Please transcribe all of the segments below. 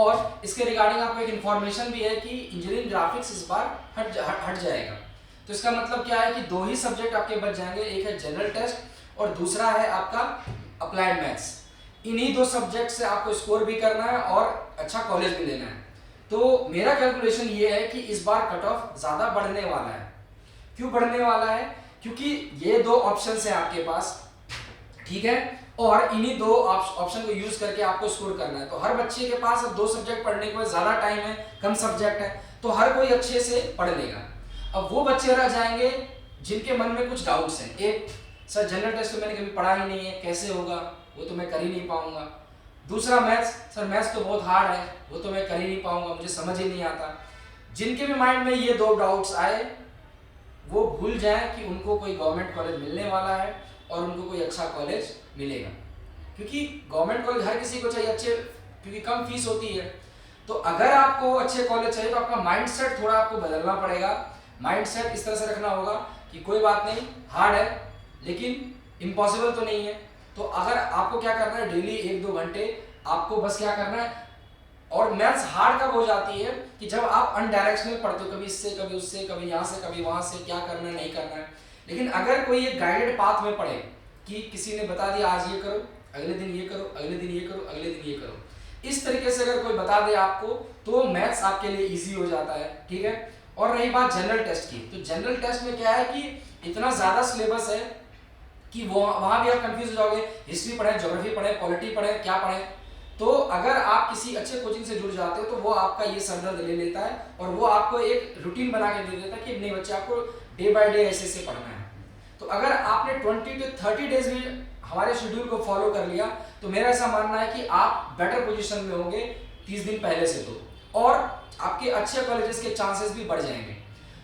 और इसके रिगार्डिंग आपको एक इन्फॉर्मेशन भी है कि इंजीनियरिंग ग्राफिक्स इस बार हट जाएगा। तो इसका मतलब क्या है कि दो ही सब्जेक्ट आपके बच जाएंगे, एक है जनरल टेस्ट और दूसरा है आपका अप्लाइड मैथ्स। इन्हीं दो सब्जेक्ट से आपको स्कोर भी करना है और अच्छा कॉलेज भी लेना है। तो मेरा कैलकुलेशन ये है कि इस बार कट ऑफ ज़्यादा बढ़ने वाला है। क्यों बढ़ने वाला है? क्योंकि ये दो ऑप्शन है आपके पास, ठीक है, और इन्हीं दो ऑप्शन को यूज करके आपको स्कोर करना है। तो हर बच्चे के पास अब दो सब्जेक्ट पढ़ने के बाद ज़्यादा टाइम है, कम सब्जेक्ट है, तो हर कोई अच्छे से पढ़ लेगा। अब वो बच्चे रह जाएंगे जिनके मन में कुछ डाउट्स हैं। एक, सर जनरल टेस्ट तो मैंने कभी पढ़ा ही नहीं है, कैसे होगा, वो तो मैं कर ही नहीं पाऊंगा। दूसरा मैथ्स, सर मैथ्स तो बहुत हार्ड है, वो तो मैं कर ही नहीं पाऊंगा, मुझे समझ ही नहीं आता। जिनके भी माइंड में ये दो डाउट्स आए वो भूल जाए कि उनको कोई गवर्नमेंट कॉलेज मिलने वाला है और उनको कोई अच्छा कॉलेज मिलेगा। क्योंकि गवर्नमेंट कॉलेज हर किसी को चाहिए अच्छे, क्योंकि कम फीस होती है। तो अगर आपको अच्छे कॉलेज चाहिए तो आपका माइंडसेट थोड़ा आपको बदलना पड़ेगा। माइंडसेट इस तरह से रखना होगा कि कोई बात नहीं, हार्ड है लेकिन इम्पॉसिबल तो नहीं है। तो अगर आपको क्या करना है, डेली 1-2 घंटे आपको बस क्या करना है। और मैथ्स हार्ड कब हो जाती है कि जब आप अनडायरेक्शनल पढ़ते हो, कभी इससे कभी उससे, कभी यहाँ से कभी वहाँ से, क्या करना है नहीं करना है। लेकिन अगर कोई एक गाइडेड पाथ में पढ़े कि किसी ने बता दिया आज ये करो, अगले दिन ये करो, अगले दिन ये करो, अगले दिन ये करो, इस तरीके से अगर कोई बता दे आपको तो मैथ्स आपके लिए इजी हो जाता है, ठीक है। और रही बात जनरल टेस्ट की, तो जनरल टेस्ट में क्या है कि इतना ज़्यादा सिलेबस है कि वो वहाँ भी आप कंफ्यूज हो जाओगे। हिस्ट्री पढ़े, ज्योग्राफी पढ़े, पॉलिटी पढ़े, क्या पढ़े। तो अगर आप किसी अच्छे कोचिंग से जुड़ जाते हो तो वो आपका ये सरदर्द ले लेता है और वो आपको एक रूटीन बना के दे देता है कि नहीं बच्चे आपको डे बाय डे ऐसे ऐसे पढ़ना है। तो अगर आपने 20 to 30 डेज भी हमारे शेड्यूल को फॉलो कर लिया तो मेरा ऐसा मानना है कि आप बेटर पोजीशन में होंगे 30 दिन पहले से, तो और आपके अच्छे कॉलेजेस के चांसेस भी बढ़ जाएंगे।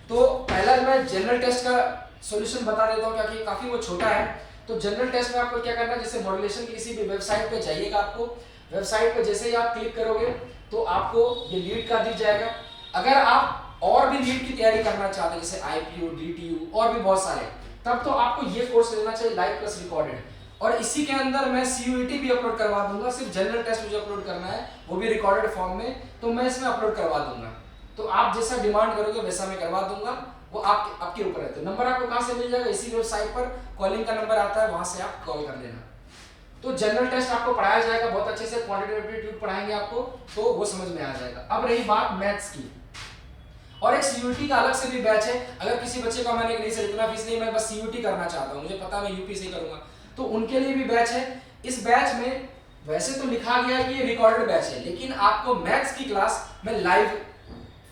तो पहला मैं जनरल टेस्ट का सॉल्यूशन बता देता हूँ क्योंकि काफ़ी वो छोटा है। तो जनरल टेस्ट में आपको क्या करना है, जैसे मॉड्यूलेशन की किसी भी वेबसाइट पे जाइएगा, आपको वेबसाइट पे जैसे ही आप क्लिक करोगे तो आपको ये लीड का दिख जाएगा। अगर आप और भी लीड की तैयारी करना चाहते हैं जैसे IPU, DTU और भी बहुत सारे, तब तो आपको ये कोर्स लेना चाहिए लाइव प्लस रिकॉर्डेड। और इसी के अंदर मैं CUET भी अपलोड करवा दूंगा। सिर्फ जनरल टेस्ट मुझे अपलोड करना है, वो भी रिकॉर्डेड फॉर्म में, तो मैं इसमें अपलोड करवा दूंगा। तो आप जैसा डिमांड करोगे वैसा मैं करवा दूंगा, वो आपके ऊपर है। तो नंबर आपको कहाँ से मिल जाएगा, इसी वेबसाइट पर कॉलिंग का नंबर आता है, वहां से आप कॉल कर लेना। तो जनरल टेस्ट आपको पढ़ाया जाएगा बहुत अच्छे से, क्वांटिटेटिव एप्टीट्यूड पढ़ाएंगे आपको, तो वो समझ में आ जाएगा। अब रही बात मैथ्स की, और एक CUET का अलग से भी बैच है। अगर किसी बच्चे का मैंने नहीं सर इतना फीस नहीं, मैं बस CUET करना चाहता हूँ, मुझे पता मैं यूपी से ही करूंगा, तो उनके लिए भी बैच है। इस बैच में वैसे तो लिखा गया है कि ये रिकॉर्डेड बैच है, लेकिन आपको मैथ्स की क्लास मैं लाइव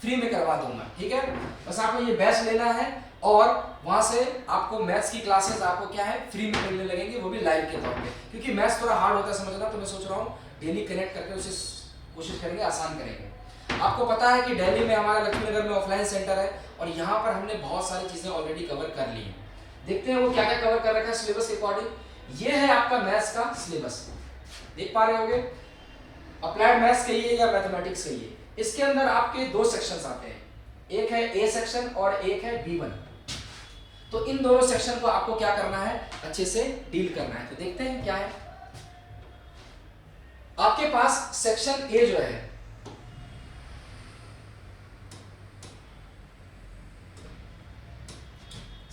फ्री में करवा दूंगा, ठीक है। बस आपको ये बैच लेना है और वहां से आपको मैथ्स की क्लासेस आपको क्या है फ्री में मिलने लगेंगे, वो भी लाइव के तौर पे। क्योंकि मैथ्स थोड़ा हार्ड होता है समझना, तो मैं सोच रहा हूँ डेली कनेक्ट करके उसे कोशिश करेंगे, आसान करेंगे। आपको पता है कि दिल्ली में हमारा लक्ष्मी नगर में ऑफलाइन सेंटर है और यहाँ पर हमने बहुत सारी चीजें ऑलरेडी कवर कर ली हैं। देखते हैं वो क्या क्या कवर कर रखा है सिलेबस के अकॉर्डिंग। ये है आपका मैथ्स का सिलेबस, देख पा रहे होगे। अप्लाइड मैथ्स कहिए या मैथमेटिक्स कहिए, इसके अंदर आपके दो सेक्शंस आते हैं, एक है A सेक्शन और एक है B1। तो इन दोनों सेक्शन को आपको क्या करना है, अच्छे से डील करना है। तो देखते हैं क्या है। आपके पास सेक्शन A जो है,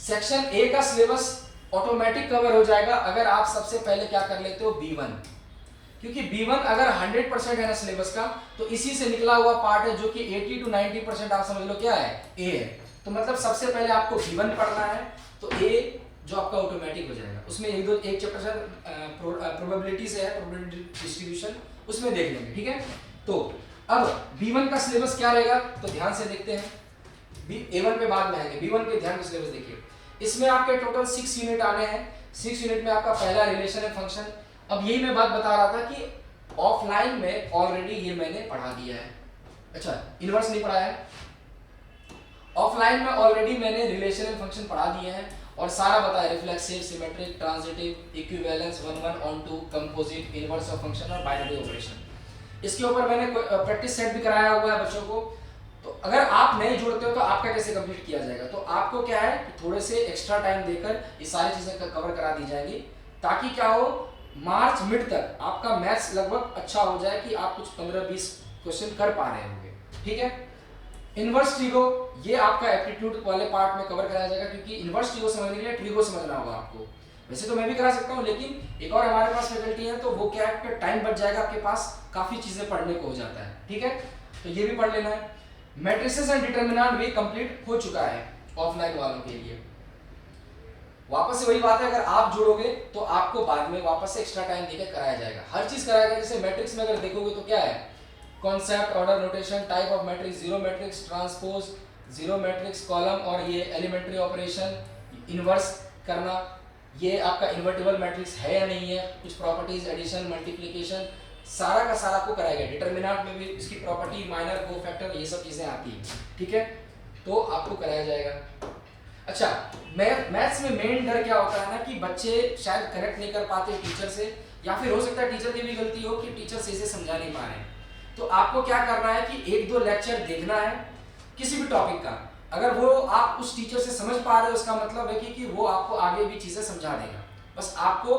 सेक्शन A का सिलेबस ऑटोमेटिक कवर हो जाएगा अगर आप सबसे पहले क्या कर लेते हो B1। क्योंकि B1 अगर 100% है ना सिलेबस का, तो इसी से निकला हुआ पार्ट है जो कि 80 to 90% आप समझ लो क्या है, A है। तो मतलब सबसे पहले आपको B1 पढ़ना है, तो A जो आपका ऑटोमेटिक हो जाएगा। उसमें एक चैप्टर प्रोबेबिलिटी से है, प्रोबेबिलिटी डिस्ट्रीब्यूशन, उसमें देख लेंगे, ठीक है। तो अब B1 का सिलेबस क्या रहेगा, तो ध्यान से देखते हैं। A1 पे बाद में आएंगे, B1 पे ध्यान से सिलेबस देखिए। इसमें आपके टोटल 6 यूनिट आने हैं। 6 यूनिट में आपका पहला रिलेशन एंड फंक्शन। अब यही मैं बात बता रहा था कि ऑफलाइन में ऑलरेडी ये मैंने पढ़ा दिया है। अच्छा, इनवर्स नहीं पढ़ाया है। ऑफलाइन में ऑलरेडी मैंने रिलेशन एंड फंक्शन पढ़ा दिए हैं और सारा बताया, reflexive, symmetric, transitive, equivalence, 1 1 on 2, composite, inverse of function और बाइनरी ऑपरेशन। इसके ऊपर मैंने प्रैक्टिस सेट भी कराया हुआ है बच्चों को। तो अगर आप नहीं जुड़ते हो तो आपका कैसे कंप्लीट किया जाएगा, तो आपको क्या है थोड़े से एक्स्ट्रा टाइम देकर ये सारी चीजें कवर करा दी जाएंगी, ताकि क्या हो, मार्च मिड तक आपका मैथ्स लगभग अच्छा हो जाए कि आप कुछ 15-20 क्वेश्चन कर पा रहे होंगे। ठीक है, इनवर्स ट्रिगो ये आपका एप्टीट्यूड वाले पार्ट में कवर कराया जाएगा, क्योंकि इनवर्स ट्रिगो समझने के लिए ट्रिगो समझना होगा आपको। वैसे तो मैं भी करा सकता हूँ, लेकिन एक और हमारे पास फैकल्टी है, तो वो क्या है, टाइम बच जाएगा आपके पास, काफी चीजें पढ़ने को हो जाता है। ठीक है, तो ये भी पढ़ लेना है। मैट्रिसेस एंड डिटरमिनेंट भी कंप्लीट हो चुका है ऑफलाइन वालों के लिए। वापस से वही बात है, अगर आप जोड़ोगे तो आपको बाद में वापस से एक्स्ट्रा टाइम देकर कराया जाएगा, हर चीज कराया जाएगा। जैसे मैट्रिक्स में अगर देखोगे तो क्या है, concept, order, notation, type of matrix, zero matrix, transpose, zero matrix, column, और ये एलिमेंट्री ऑपरेशन, इनवर्स करना, ये आपका इन्वर्टिबल मैट्रिक्स है या नहीं है, कुछ प्रॉपर्टीज, एडिशन, मल्टीप्लिकेशन, सारा का सारा आपको कराएगा। डिटरमिनेंट में भी इसकी प्रॉपर्टी, माइनर, कोफैक्टर, ये सब चीजें आती हैं। ठीक है, तो आपको कराया जाएगा। अच्छा, मैथ्स में मेन डर क्या होता है ना, कि बच्चे शायद करेक्ट नहीं कर पाते टीचर से, या फिर हो सकता है टीचर की भी गलती हो कि टीचर सही से समझा नहीं पा रहे हैं। तो आपको क्या करना है कि एक दो लेक्चर देखना है किसी भी टॉपिक का, अगर वो आप उस टीचर से समझ पा रहे हो, उसका मतलब है कि वो आपको आगे भी चीजें समझा देगा, बस आपको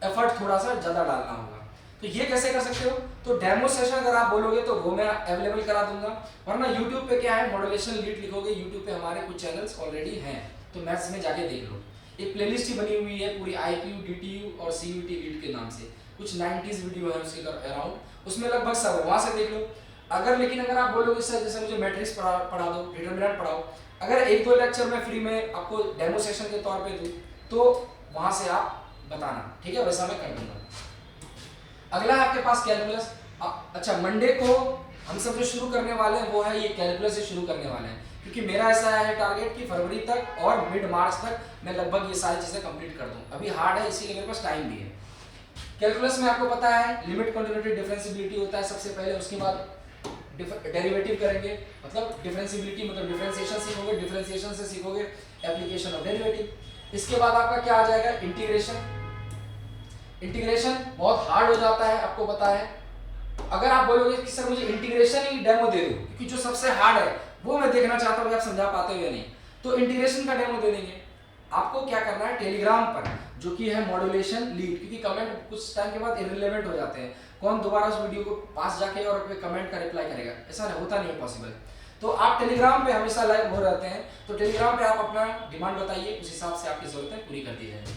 एफर्ट थोड़ा सा ज्यादा डालना होगा। तो ये कैसे कर सकते हो, तो डेमो सेशन अगर आप बोलोगे तो वो मैं अवेलेबल करा दूंगा, वरना यूट्यूब पे क्या है, मॉड्यूलेशन लीड लिखोगे, यूट्यूब पे हमारे कुछ चैनल्स ऑलरेडी हैं, तो मैथ्स में जाके देख लो। एक प्लेलिस्ट ही बनी हुई है पूरी IQ, DTU और CUT लीड के नाम से, कुछ 90s वीडियो है उसके अराउंड, उसमें लगभग सब वहां से देख लो। लेकिन अगर आप बोलोगे सर जैसे मुझे मैट्रिक्स पढ़ा दो, डिटरमिनेंट पढ़ाओ, अगर एक दो लेक्चर में फ्री में आपको डेमो सेशन के तौर पे दूं, तो वहां से आप बताना। ठीक है, वैसा मैं कर दूंगा। अगला है आपके पास कैलकुलस। अच्छा, मंडे को हम सब जो शुरू करने वाले हैं वो है ये कैलकुलस से शुरू करने वाले हैं, क्योंकि मेरा ऐसा है टारगेट कि फरवरी तक और मिड मार्च तक मैं लगभग ये सारी चीजें कंप्लीट कर दूं। अभी हार्ड है, इसीलिए मेरे पास टाइम भी है। कैलकुलस में आपको पता है लिमिट, कंटिन्यूटी, डिफरेंशिएबिलिटी होता है सबसे पहले, उसके बाद डेरिवेटिव करेंगे, मतलब डिफरेंशिएबिलिटी मतलब डिफरेंशिएशन सीखोगे, डिफरेंशिएशन से सीखोगे एप्लीकेशन ऑफ डेरिवेटिव। इसके बाद आपका क्या आ जाएगा, इंटीग्रेशन। इंटीग्रेशन बहुत हार्ड हो जाता है, आपको पता है। अगर आप बोलोगे कि सर मुझे इंटीग्रेशन ही डेमो दे दो, क्योंकि जो सबसे हार्ड है वो मैं देखना चाहता हूँ कि आप समझा पाते हो या नहीं, तो इंटीग्रेशन का डेमो दे देंगे। आपको क्या करना है, टेलीग्राम पर जो कि है मॉड्यूलेशन लीड, क्योंकि कमेंट कुछ टाइम के बाद इररिलेवेंट हो जाते हैं, कौन दोबारा उस वीडियो को पास जाके और कमेंट का रिप्लाई करेगा, ऐसा होता नहीं है पॉसिबल। तो आप टेलीग्राम पे हमेशा लाइव हो रहते हैं, तो टेलीग्राम पे आप अपना डिमांड बताइए, उस हिसाब से आपकी जरूरतें पूरी कर दी जाएंगी।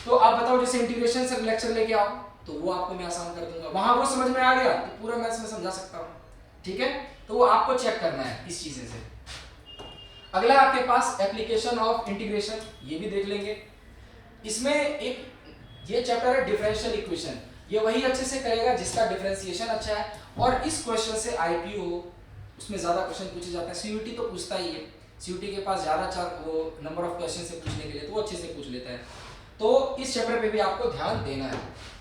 तो आप बताओ, जैसे इंटीग्रेशन से लेक्चर लेके आओ तो वो आपको मैं आसान कर दूंगा, वहां वो समझ में आ गया तो पूरा मैथ्स में समझा सकता हूँ। ठीक है, तो वो आपको चेक करना है इस चीजें से। अगला आपके पास एप्लीकेशन ऑफ इंटीग्रेशन, ये भी देख लेंगे। इसमें एक ये चैप्टर है डिफरेंशियल इक्वेशन, ये वही अच्छे से करेगा जिसका डिफरेंशिएशन अच्छा है, और इस क्वेश्चन से IPO उसमें ज्यादा क्वेश्चन पूछे जाते हैं। CUT तो पूछता ही है, CUT के पास ज्यादा वो नंबर ऑफ क्वेश्चन से पूछने के लिए, तो वो अच्छे से पूछ लेता है। तो इस चैप्टर पे भी आपको ध्यान देना है।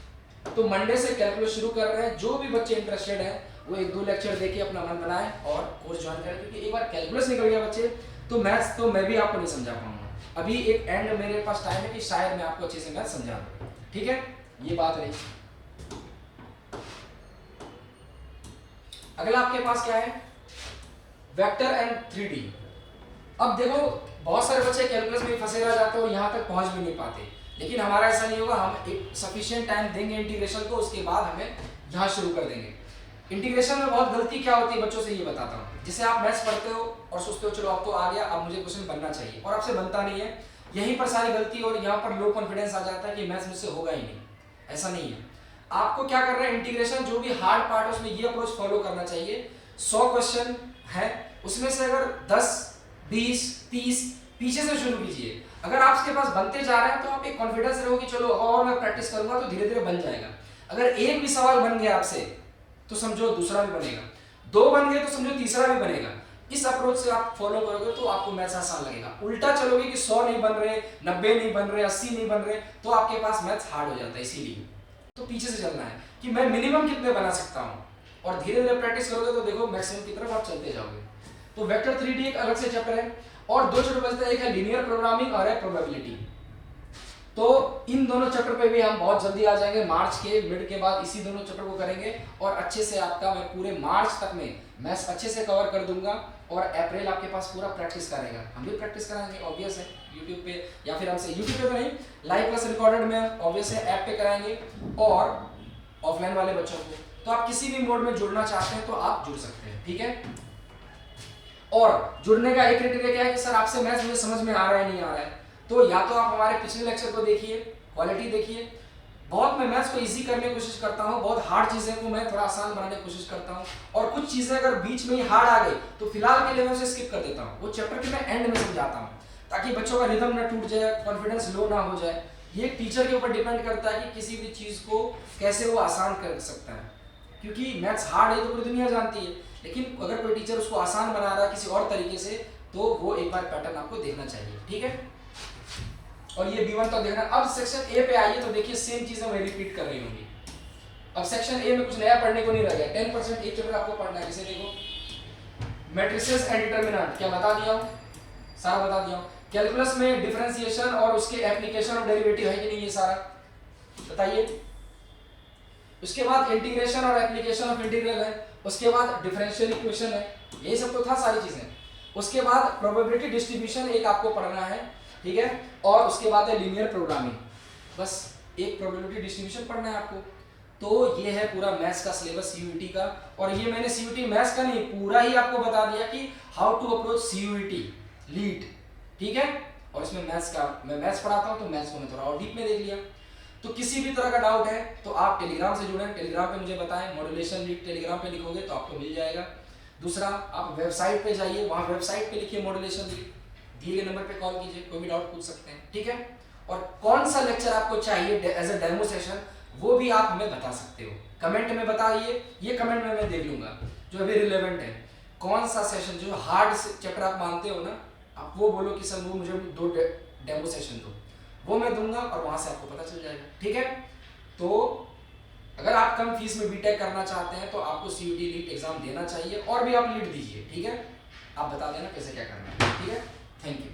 तो मंडे से कैलकुलस शुरू कर रहे हैं, जो भी बच्चे इंटरेस्टेड हैं वो एक दो लेक्चर देके अपना मन बनाए और कोर्स ज्वाइन करें, क्योंकि एक बार कैलकुलस निकल गया बच्चे तो मैथ्स तो मैं भी आपको नहीं समझा पाऊंगा। अभी एक एंड मेरे पास टाइम है कि शायद मैं आपको अच्छे से मैथ्स समझा दूं। ठीक है, ये बात रही। अगला आपके पास क्या है, वेक्टर एंड 3D। अब देखो बहुत सारे बच्चे कैलकुलस में फंसे रह जाते हैं और यहाँ तक पहुंच भी नहीं पाते, लेकिन हमारा ऐसा नहीं होगा, हम एक सफिशिएंट टाइम देंगे इंटीग्रेशन को, उसके बाद हमें यहाँ शुरू कर देंगे। इंटीग्रेशन में बहुत गलती क्या होती है बच्चों से, ये बताता हूँ। जैसे आप मैथ्स पढ़ते हो और सोचते हो चलो अब तो आ गया, अब मुझे क्वेश्चन बनना चाहिए, और आपसे बनता नहीं है, यहीं पर सारी गलती, और यहाँ पर लो कॉन्फिडेंस आ जाता है कि मैथ्स मुझसे होगा ही नहीं। ऐसा नहीं है, आपको क्या करना है, इंटीग्रेशन जो भी हार्ड पार्ट है उसमें ये अप्रोच फॉलो करना चाहिए। 100 क्वेश्चन है, उसमें से अगर 10, 20, 30 पीछे से शुरू कीजिए। अगर आपके पास बनते जा रहे हैं तो आप एक कॉन्फिडेंस रहो कि चलो और मैं प्रैक्टिस करूंगा तो धीरे धीरे बन जाएगा। अगर एक भी सवाल बन गया आपसे तो समझो दूसरा भी बनेगा, 2 बन गए तो समझो तीसरा भी बनेगा। इस अप्रोच से आप फॉलो करोगे तो आपको मैथ्स आसान लगेगा। उल्टा चलोगे कि 100 नहीं बन रहे, 90 नहीं बन रहे, 80 नहीं बन रहे, तो आपके पास मैथ्स हार्ड हो जाता है। इसीलिए तो पीछे से चलना है कि मैं मिनिमम कितने बना सकता हूँ, और धीरे धीरे प्रैक्टिस करोगे तो देखो मैक्सिमम की तरफ आप चलते जाओगे। तो वेक्टर 3D एक अलग से चैप्टर है, और 2 चैप्टर बचते हैं, एक है लीनियर प्रोग्रामिंग और है प्रोबेबिलिटी। तो इन दोनों चैप्टर पे भी हम बहुत जल्दी आ जाएंगे, मार्च के मिड के बाद इसी दोनों चैप्टर को करेंगे, और अच्छे से आपका मैं पूरे मार्च तक में मैथ्स अच्छे से कवर कर दूंगा, और अप्रैल आपके पास पूरा प्रैक्टिस करेगा। हम भी प्रैक्टिस कराएंगे, ऑब्वियस है, यूट्यूब पे या फिर हमसे यूट्यूब पे तो नहीं, लाइव क्लास रिकॉर्डेड में ऑब्वियस है, ऐप पे कराएंगे, और ऑफलाइन वाले बच्चों को तो आप किसी भी मोड में जुड़ना चाहते हैं तो आप जुड़ सकते हैं, ठीक है। और जुड़ने का एक क्राइटेरिया क्या है कि सर आपसे मैथ्स मुझे समझ में आ रहा है नहीं आ रहा है, तो या तो आप हमारे पिछले लेक्चर को देखिए, क्वालिटी देखिए। बहुत मैं मैथ्स को इजी करने की कोशिश करता हूँ, बहुत हार्ड चीज़ें को मैं थोड़ा आसान बनाने की कोशिश करता हूँ, और कुछ चीज़ें अगर बीच में ही हार्ड आ गई तो फिलहाल के लिए मैं उसे स्किप कर देता हूँ, वो चैप्टर के मैं एंड में समझाता हूँ, ताकि बच्चों का रिदम ना टूट जाए, कॉन्फिडेंस लो ना हो जाए। ये एक टीचर के ऊपर डिपेंड करता है कि किसी भी चीज़ को कैसे वो आसान कर सकता है, क्योंकि मैथ्स हार्ड है तो पूरी दुनिया जानती है, लेकिन अगर कोई टीचर उसको आसान बना रहा है किसी और तरीके से, तो वो एक बार पैटर्न आपको देखना चाहिए, ठीक है। और ये B1 तक देखना। अब सेक्शन ए पे आइए तो देखिए सेम चीजें मैं रिपीट कर रही होंगी। अब सेक्शन ए में कुछ नया पढ़ने को नहीं रह गया, 10% एक चैप्टर आपको पढ़ना है। जैसे देखो मैट्रिसेस एंड डिटरमिनेंट, क्या बता दिया हूँ, सारा बता दिया हूँ। कैलकुलस में डिफरेंशिएशन और उसके एप्लीकेशन और डेरिवेटिव है कि नहीं, ये सारा बताइए। उसके बाद इंटीग्रेशन और एप्लीकेशन ऑफ इंटीग्रल है, उसके बाद डिफरेंशियल इक्वेशन है, यही सब तो था सारी चीजें। उसके बाद प्रोबेबिलिटी डिस्ट्रीब्यूशन एक आपको पढ़ना है, ठीक है, और उसके बाद है लीनियर प्रोग्रामिंग, बस एक प्रोबेबिलिटी डिस्ट्रीब्यूशन पढ़ना है आपको। तो ये है पूरा मैथ्स का सिलेबस सीयूईटी का, और ये मैंने सीयूईटी मैथ्स का नहीं पूरा ही आपको बता दिया कि हाउ टू अप्रोच सीयूईटी लीट, ठीक है। और इसमें मैथ्स का मैं मैथ्स पढ़ाता हूँ तो मैथ्स को मैं थोड़ा और डीप में देख लिया। तो किसी भी तरह का डाउट है तो आप टेलीग्राम से जुड़ें, टेलीग्राम पे मुझे बताएं, मॉड्यूलेशन लीड टेलीग्राम पे लिखोगे तो आपको मिल जाएगा। दूसरा आप वेबसाइट पे जाइए, वहाँ वेबसाइट पे लिखिए मॉड्यूलेशन लीड, दिए गए नंबर पे कॉल कीजिए, कोई भी डाउट पूछ सकते हैं, ठीक है। और कौन सा लेक्चर आपको चाहिए एज अ डेमो सेशन वो भी आप हमें बता सकते हो, कमेंट में बताइए, ये कमेंट में मैं देख लूंगा जो अभी रिलेवेंट है। कौन सा सेशन जो हार्ड चैप्टर आप मानते हो ना, आप वो बोलो कि सर वो मुझे 2 डेमो सेशन दो, वो मैं दूंगा और वहां से आपको पता चल जाएगा, ठीक है। तो अगर आप कम फीस में बीटेक करना चाहते हैं तो आपको सीयूटी लीट एग्जाम देना चाहिए, और भी आप लीट दीजिए, ठीक है। आप बता देना कैसे क्या करना है, ठीक है। Thank you.